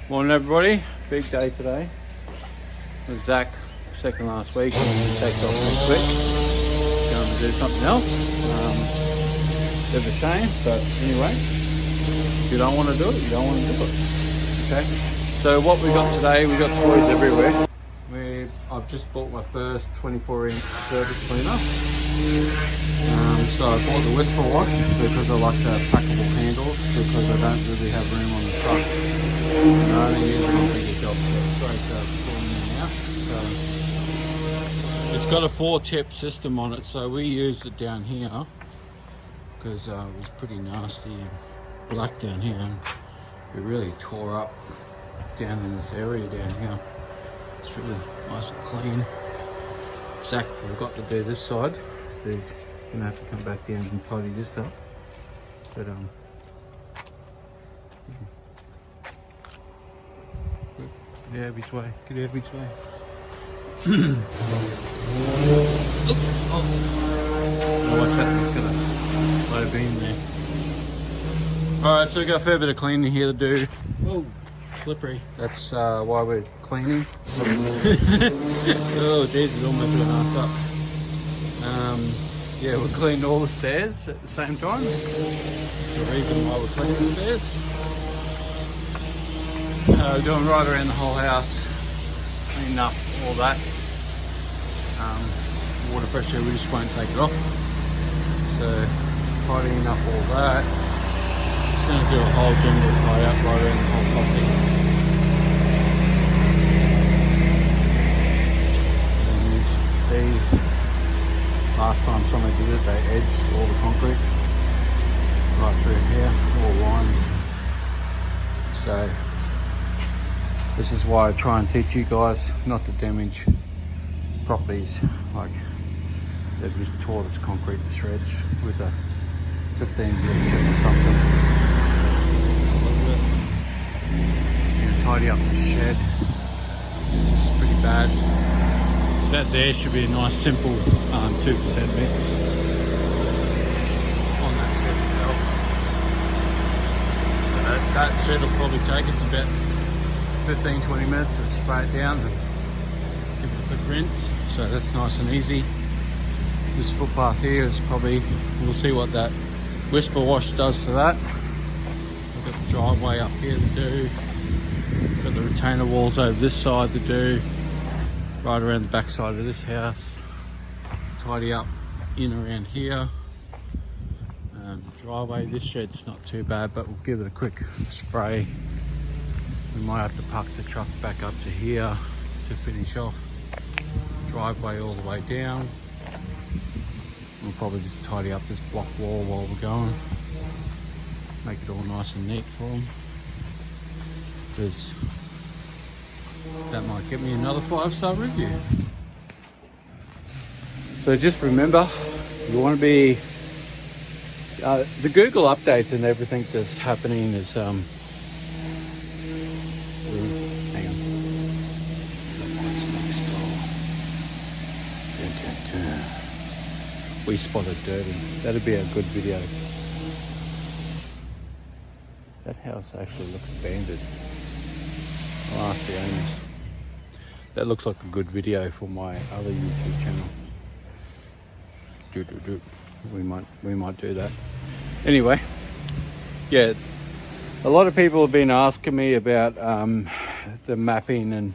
Morning everybody, big day today. With Zach, second last week, he takes off next week. Going to do something else. Bit of a shame, but anyway, if you don't want to do it, you don't want to do it. Okay, so what we got today, we got toys everywhere. I've just bought my first 24-inch surface cleaner. So I bought the Whisper Wash because I like the packable handles because I don't really have room on the truck. And I only use it on bigger jobs, so it's great pulling them out. So it's got a 4-tip system on it, so we used it down here because it was pretty nasty and black down here. And it really tore up down in this area down here. It's really nice and clean. Zach forgot to do this side, so he's gonna have to come back down and tidy this up. But get out of his way. Get out of his way. Oh, watch that. It's gonna low beam there. All right, so we got a fair bit of cleaning here to do. Oh, slippery. That's why we're cleaning. Oh Jesus, almost got asked up. Yeah, we cleaned all the stairs at the same time. The reason why we're cleaning the stairs. We're doing right around the whole house, cleaning up all that. Water pressure, we just won't take it off. So tidying up all that. It's going to do a whole general tie up right around the whole property. See, last time somebody did it, they edged all the concrete right through here, all lines. So this is why I try and teach you guys not to damage properties. Like they've just tore this concrete to shreds with a 15 grit tip or something. And tidy up the shed. It's pretty bad. That there should be a nice simple 2% mix on that shed itself. So that shed will probably take us about 15-20 minutes to spray it down and give it a quick rinse. So that's nice and easy. This footpath here is probably, we'll see what that Whisper Wash does to that. We've got the driveway up here to do. We've got the retainer walls over this side to do. Right around the back side of this house, tidy up in around here. Driveway, this shed's not too bad, but we'll give it a quick spray. We might have to park the truck back up to here to finish off. Driveway all the way down. We'll probably just tidy up this block wall while we're going. Make it all nice and neat for them. Because that might get me another 5-star review. So just remember, you want to be the Google updates and everything that's happening is hang on. We spotted dirty. That'd be a good video. That house actually looks abandoned. I'll ask the owners. That looks like a good video for my other YouTube channel. We might do that. Anyway, yeah, a lot of people have been asking me about the mapping and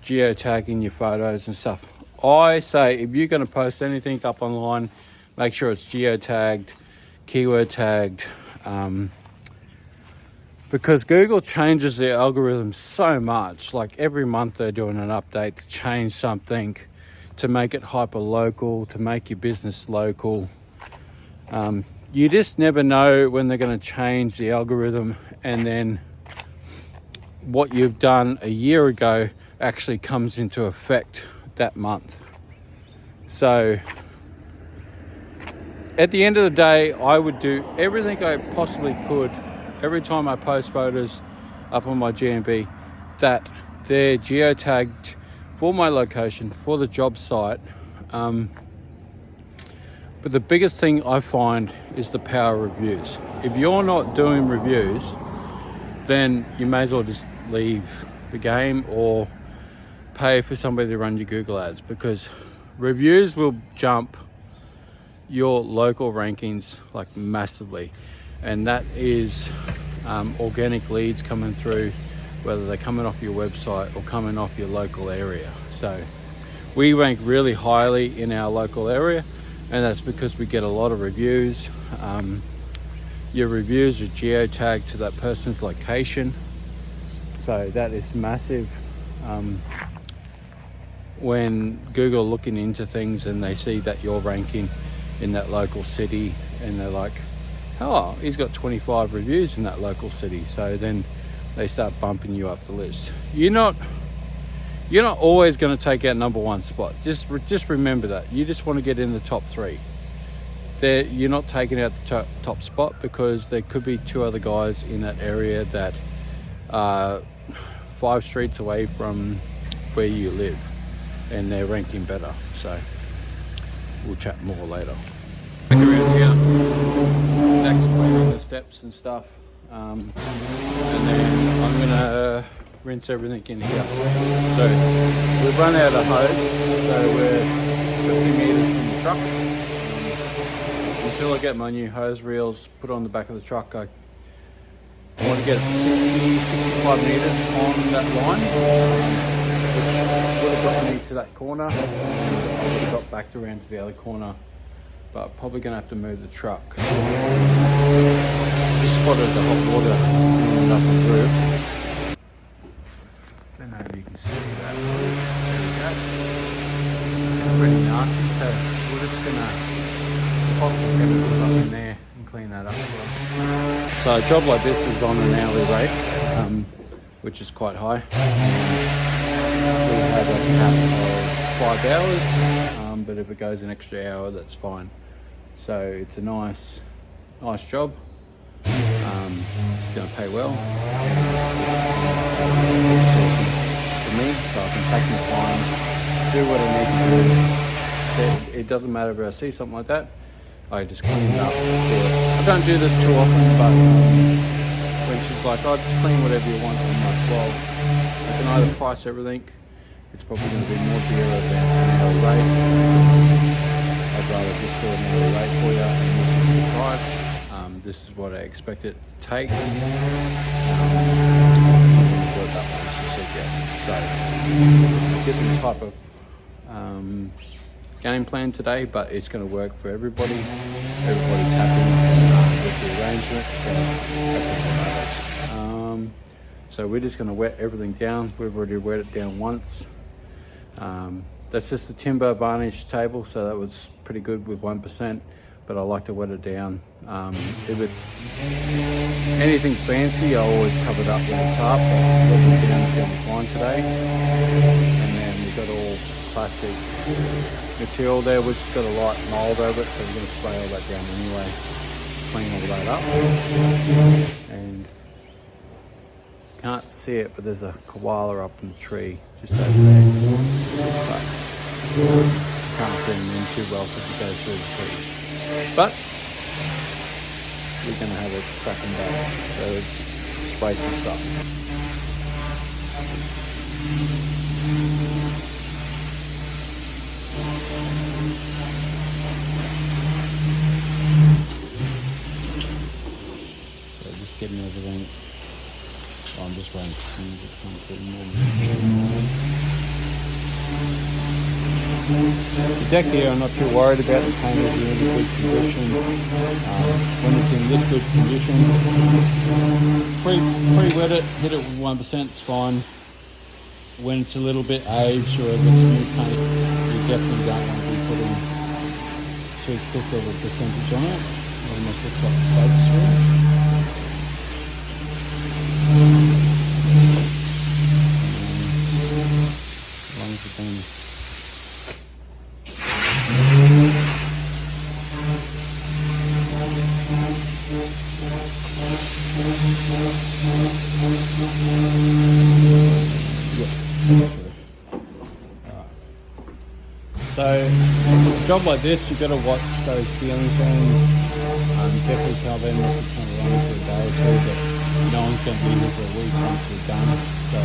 geotagging your photos and stuff. I say if you're going to post anything up online, make sure it's geotagged, keyword tagged. Because Google changes their algorithm so much. Like every month they're doing an update to change something, to make it hyper local, to make your business local. You just never know when they're going to change the algorithm, and then what you've done a year ago actually comes into effect that month. So at the end of the day, I would do everything I possibly could every time I post photos up on my GMB that they're geotagged for my location, for the job site. But the biggest thing I find is the power of reviews. If you're not doing reviews, then you may as well just leave the game or pay for somebody to run your Google ads, because reviews will jump your local rankings like massively, and that is organic leads coming through, whether they're coming off your website or coming off your local area. So we rank really highly in our local area, and that's because we get a lot of reviews. Your reviews are geotagged to that person's location, so that is massive. When Google are looking into things and they see that you're ranking in that local city, and they're like, oh, he's got 25 reviews in that local city, so then they start bumping you up the list. You're not always going to take out number one spot. Just remember that. You just want to get in the top 3. You're not taking out the top spot, because there could be 2 other guys in that area that are 5 streets away from where you live, and they're ranking better. So we'll chat more later. Back around here, Zach's clearing the steps and stuff, and then I'm gonna rinse everything in here. So we've run out of hose, so we're 50 meters from the truck. Until I get my new hose reels put on the back of the truck, I want to get 65 meters on that line, which would have got me to that corner. I would have got back around to the other corner, but probably going to have to move the truck. Just spotted the hot water coming up and through. Don't know if you can see that. There we go. Pretty nasty, so we're just going to pop the chemicals up in there and clean that up as well. So a job like this is on an hourly rate, which is quite high. We have a cap of 5 hours, but if it goes an extra hour, that's fine. So it's a nice job. It's going to pay well for me, so I can take my time, do what I need to do. It doesn't matter if I see something like that, I just clean it up. I don't do this too often, but when she's like, oh, just clean whatever you want, I'm like, well, I can either price everything. It's probably going to be more dearer than an hourly rate. I'd rather just do an hourly rate for you, and this is the price. This is what I expect it to take. So different type of game plan today, but it's going to work for everybody. Everybody's happy with the arrangement, so that's what matters. So we're just going to wet everything down. We've already wet it down once. That's just the timber varnish table, so that was pretty good with 1%, but I like to wet it down. If it's anything fancy, I always cover it up with a tarp, but wetting it down is going to be fine today. And then we've got all plastic material there, which has got a light mold over it, so we're going to spray all that down anyway, clean all that up. And can't see it, but there's a koala up in the tree just over there, but can't see him in too well because he goes through the tree. But we're going to have a cracking day, so let's spray some stuff. So just getting everything. Oh, I'm just waiting for music to come through. The deck here, I'm not too worried about. The paint is in really good condition. When it's in this good condition, pre-wet it, hit it with 1%, it's fine. When it's a little bit aged or if it's new paint, you definitely don't want to be putting too thick of a percentage on it. It almost looks like focus through. As long as it's been So, a job like this, you've got to watch those ceiling fans. Definitely tell them not to turn it on for a day or two, but no one's going to be here for a week once we're done. So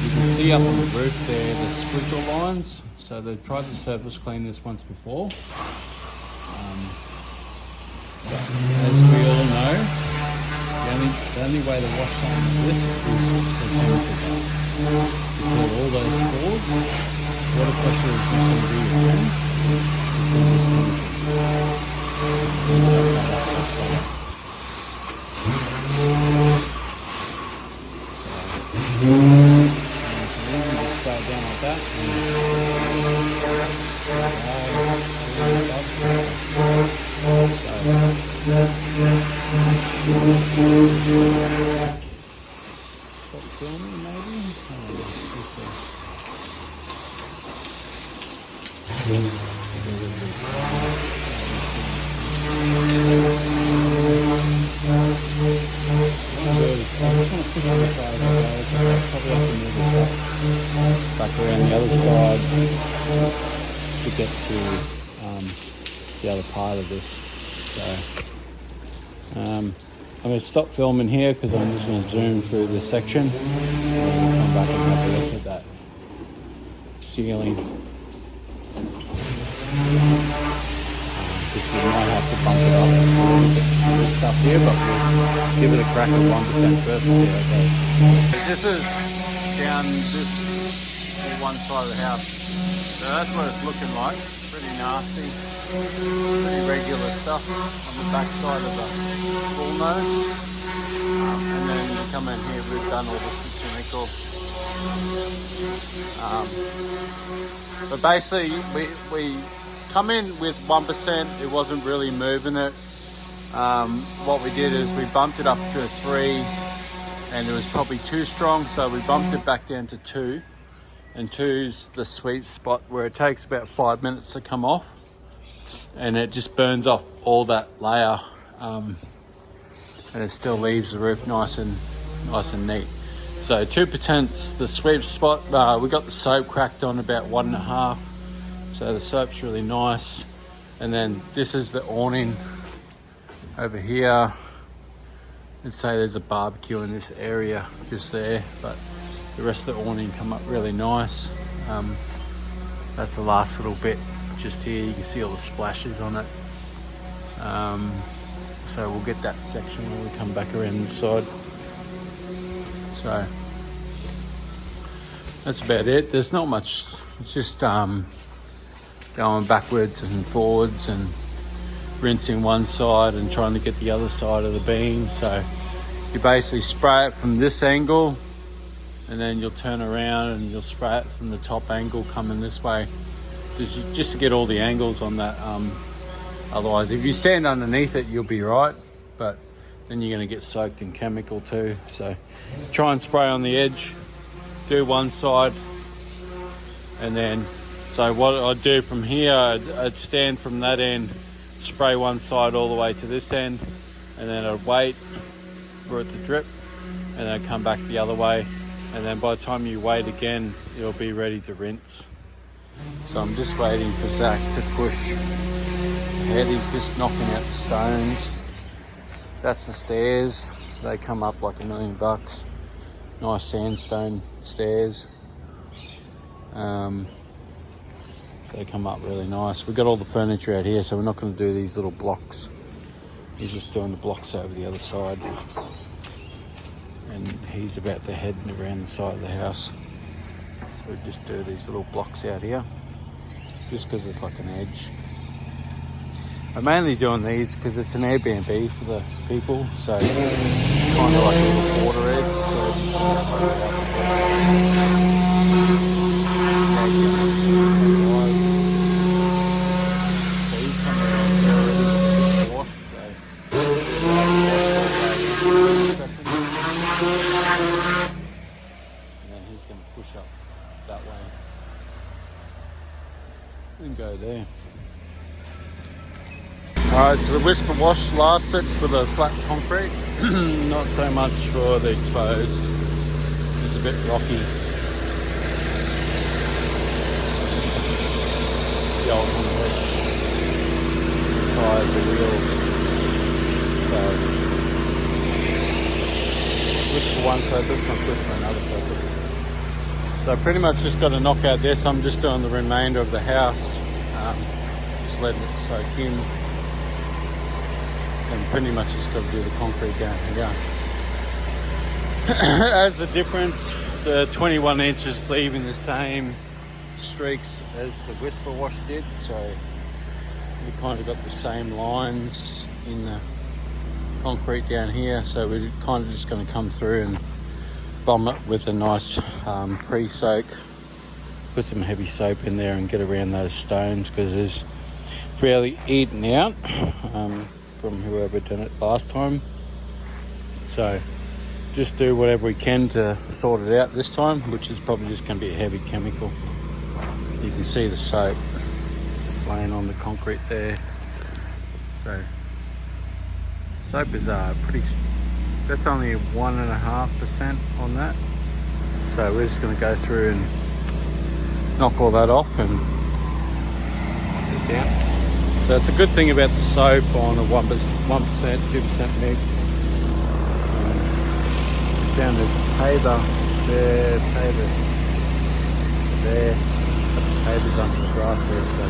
you can see up on the roof there the sprinkler lines. So they've tried to surface clean this once before. As we all know, the only way to wash something like this is to kill all those pores. Water pressure is not going to be your friend. Just spray it down like that. Stop filming maybe? Back around the other side to get to the other part of this. So I'm going to stop filming here because I'm just going to zoom through this section and then come back and have a look at that ceiling. We might have to bump it up a bit stuff here, but we'll give it a crack at 1% first to see how it goes. This is down this one side of the house. So that's what it's looking like. Pretty nasty, pretty regular stuff on the back side of the full nose. And then we come in here, we've done all the cynical. But basically we come in with 1%, it wasn't really moving it. What we did is we bumped it up to a 3 and it was probably too strong, so we bumped it back down to 2. And 2's the sweet spot where it takes about 5 minutes to come off and it just burns off all that layer and it still leaves the roof nice and neat. So 2%'s the sweet spot. We got the soap cracked on about 1.5. So the soap's really nice. And then this is the awning over here. Let's say there's a barbecue in this area just there, but the rest of the awning come up really nice. That's the last little bit just here. You can see all the splashes on it. So we'll get that section when we come back around this side. So that's about it. There's not much. It's just going backwards and forwards and rinsing one side and trying to get the other side of the beam. So you basically spray it from this angle and then you'll turn around and you'll spray it from the top angle coming this way, just to get all the angles on that. Otherwise, if you stand underneath it, you'll be right, but then you're going to get soaked in chemical too. So try and spray on the edge, do one side, and then so what I'd do from here, I'd stand from that end, spray one side all the way to this end, and then I'd wait for it to drip, and then I'd come back the other way, and then by the time you wait again, it'll be ready to rinse. So I'm just waiting for Zach to push ahead. He's just knocking out the stones. That's the stairs. They come up like $1 million. Nice sandstone stairs. They come up really nice. We've got all the furniture out here, so we're not going to do these little blocks. He's just doing the blocks over the other side. And he's about to head around the side of the house. So we just do these little blocks out here, just because it's like an edge. I'm mainly doing these because it's an Airbnb for the people, so it's kind of like a little water edge. And then he's going to push up that way and go there. Alright, so the whisper wash lasted for the flat concrete, not so much for the exposed. It's a bit rocky. The old concrete, the tires, the wheels. So good for one purpose, not good for another purpose. So I pretty much just got to knock out this. I'm just doing the remainder of the house, just letting it soak in, and pretty much just got to do the concrete down here. As a difference, the 21 inches leaving the same streaks as the Whisper Wash did, so we kind of got the same lines in the concrete down here. So we're kind of just going to come through and bomb it with a nice pre-soak, put some heavy soap in there and get around those stones, because it's fairly eaten out from whoever done it last time. So just do whatever we can to sort it out this time, which is probably just going to be a heavy chemical. You can see the soap just laying on the concrete there. So soap is pretty, that's only 1.5% on that. So we're just going to go through and knock all that off and put it down. So it's a good thing about the soap on a 1%, 2% mix. Down there's a paver there, paver there, the paver's under the grass there, so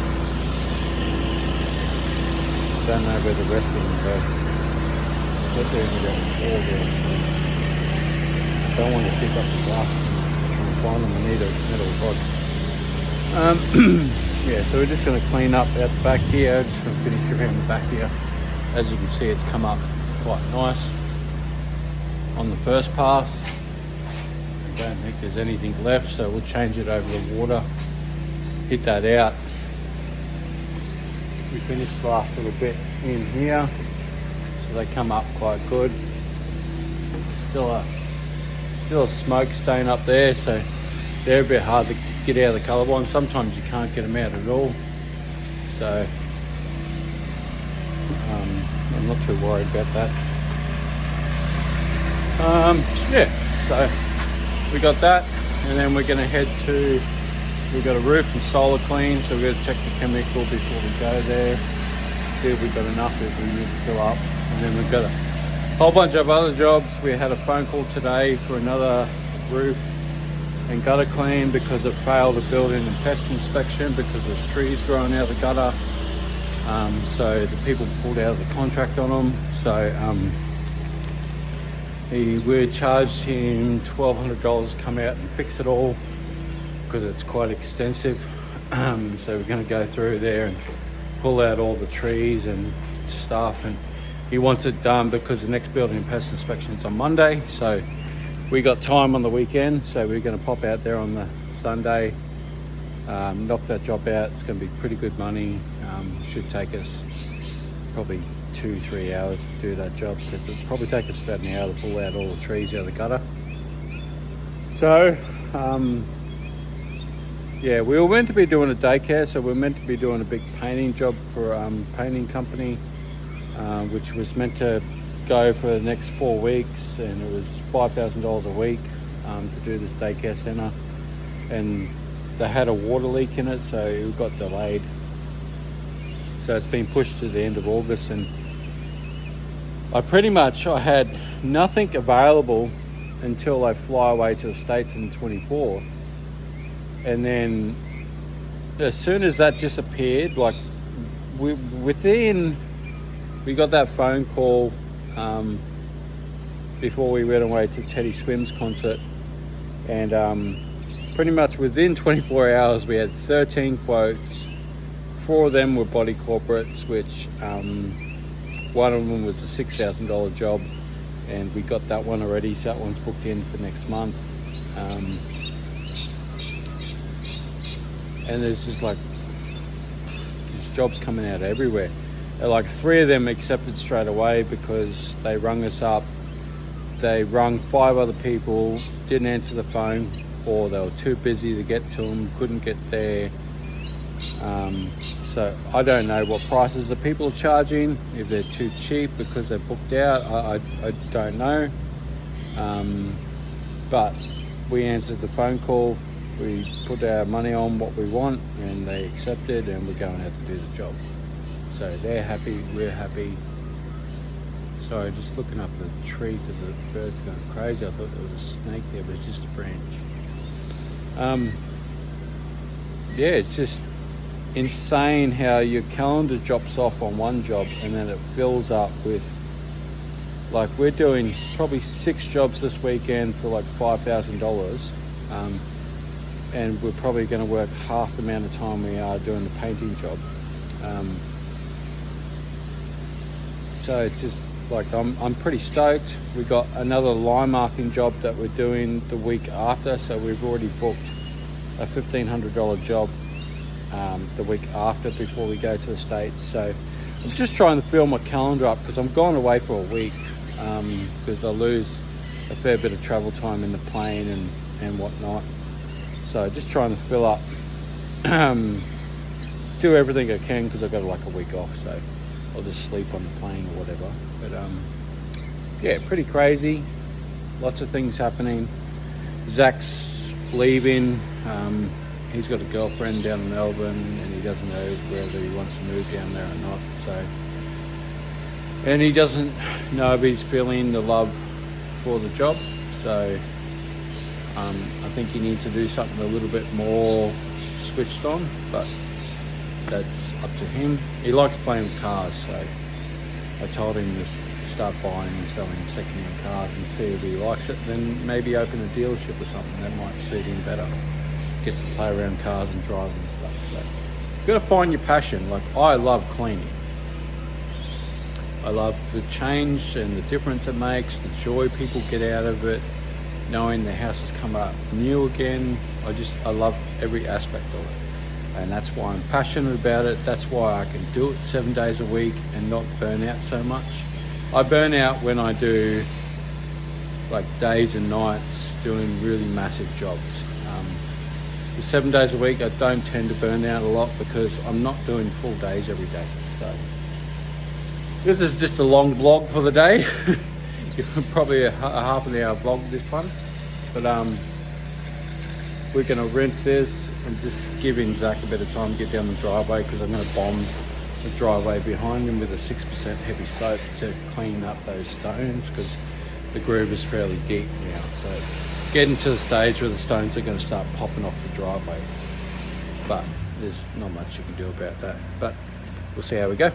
don't know where the rest of them go. They're doing it on the floor there, so I don't want to pick up the grass and find them. I need a metal rod. Yeah, so we're just going to clean up out the back here. Just going to finish around the back here. As you can see, it's come up quite nice on the first pass. I don't think there's anything left, so we'll change it over the water, hit that out. We finished the last little bit in here, so they come up quite good. Still a smoke stain up there, so they're a bit hard to get out of the colour line. Sometimes you can't get them out at all, so I'm not too worried about that. Yeah, so we got that, and then we're going to head to, we've got a roof and solar clean, so we're going to check the chemical before we go there, see if we've got enough, if we need to fill up. And then we've got a whole bunch of other jobs. We had a phone call today for another roof and gutter clean because it failed a building and pest inspection because there's trees growing out of the gutter. So the people pulled out of the contract on them. So we charged him $1,200 to come out and fix it all because it's quite extensive. So we're going to go through there and pull out all the trees and stuff, and he wants it done because the next building and pest inspection is on Monday. So we got time on the weekend, so we're going to pop out there on the Sunday, knock that job out. It's going to be pretty good money. Should take us probably 2-3 hours to do that job, because it'll probably take us about an hour to pull out all the trees out of the gutter. So yeah, we were meant to be doing a daycare, so we're meant to be doing a big painting job for a painting company, which was meant to go for the next 4 weeks, and it was $5,000 a week to do this daycare centre, and they had a water leak in it, so it got delayed. So it's been pushed to the end of August, and I had nothing available until I fly away to the States on the 24th. And then as soon as that disappeared, like we got that phone call before we went away to Teddy Swim's concert, and pretty much within 24 hours we had 13 quotes. 4 of them were body corporates, which one of them was a $6,000 job, and we got that one already, so that one's booked in for next month. And there's just like these jobs coming out everywhere. Like 3 of them accepted straight away because they rung us up. They rung 5 other people, didn't answer the phone, or they were too busy to get to them, couldn't get there. So I don't know what prices the people are charging, if they're too cheap because they're booked out. I don't know. But we answered the phone call, we put our money on what we want, and they accepted, and we're going out to do the job. So they're happy, we're happy. Sorry, just looking up the tree because the bird's going crazy. I thought there was a snake there, but it's just a branch. Yeah, it's just insane how your calendar drops off on one job and then it fills up with, like, we're doing probably 6 jobs this weekend for like $5,000, and we're probably going to work half the amount of time we are doing the painting job. So it's just like I'm pretty stoked. We got another line marking job that we're doing the week after, so we've already booked a $1,500 job the week after before we go to the States. So I'm just trying to fill my calendar up because I'm going away for a week, because I lose a fair bit of travel time in the plane and whatnot. So just trying to fill up, do everything I can because I've got like a week off, so I'll just sleep on the plane or whatever. But yeah, pretty crazy. Lots of things happening. Zach's leaving. He's got a girlfriend down in Melbourne and he doesn't know whether he wants to move down there or not. So, and he doesn't know if he's feeling the love for the job. So I think he needs to do something a little bit more switched on, but that's up to him. He likes playing with cars, so I told him to start buying and selling second-hand cars and see if he likes it. Then maybe open a dealership or something that might suit him better. Gets to play around cars and drive and stuff. So you've got to find your passion. Like, I love cleaning. I love the change and the difference it makes, the joy people get out of it, knowing the house has come up new again. I love every aspect of it. And that's why I'm passionate about it. That's why I can do it 7 days a week and not burn out so much. I burn out when I do like days and nights doing really massive jobs. The 7 days a week, I don't tend to burn out a lot because I'm not doing full days every day. So this is just a long vlog for the day. Probably a half an hour vlog, this one. But we're going to rinse this and just giving Zach a bit of time to get down the driveway because I'm going to bomb the driveway behind him with a 6% heavy soap to clean up those stones because the groove is fairly deep now. So getting to the stage where the stones are going to start popping off the driveway. But there's not much you can do about that. But we'll see how we go.